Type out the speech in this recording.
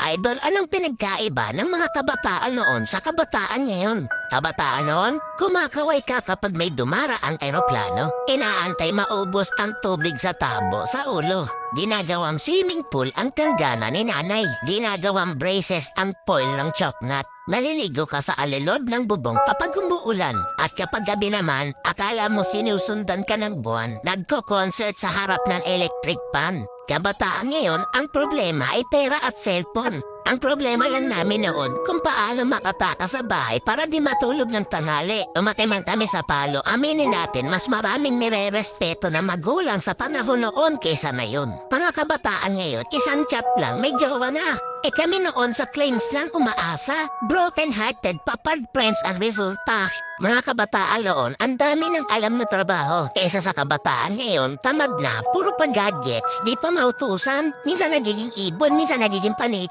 Idol, anong pinagkaiba ng mga kabataan noon sa kabataan ngayon? Kabataan noon, kumakaway ka kapag may dumaraang eroplano. Inaantay maubos ang tubig sa tabo sa ulo. Ginagawang swimming pool ang tanggana ni nanay. Ginagawang braces ang foil ng choknat. Maliligo ka sa alilod ng bubong kapag umuulan. At kapag gabi naman, akala mo sinusundan ka ng buwan. Nagko-concert sa harap ng electric pan. Kabataan ngayon, ang problema ay pera at cellphone. Ang problema lang namin noon kung paano makatakas sa bahay para di matulog ng tanghali. Umatay man kami sa palo, aminin natin mas maraming nire-respeto na magulang sa panahon noon kaysa ngayon. Mga kabataan ngayon, isang chat lang, may jowa na. Kami noon sa claims lang umaasa. Broken-hearted, papad friends ang resulta. Mga kabataan noon, ang dami ng alam na trabaho. Kaysa sa kabataan ngayon, tamad na, puro pa gadgets, di pa mautusan. Minsan nagiging ibon, minsan nagiging paniki.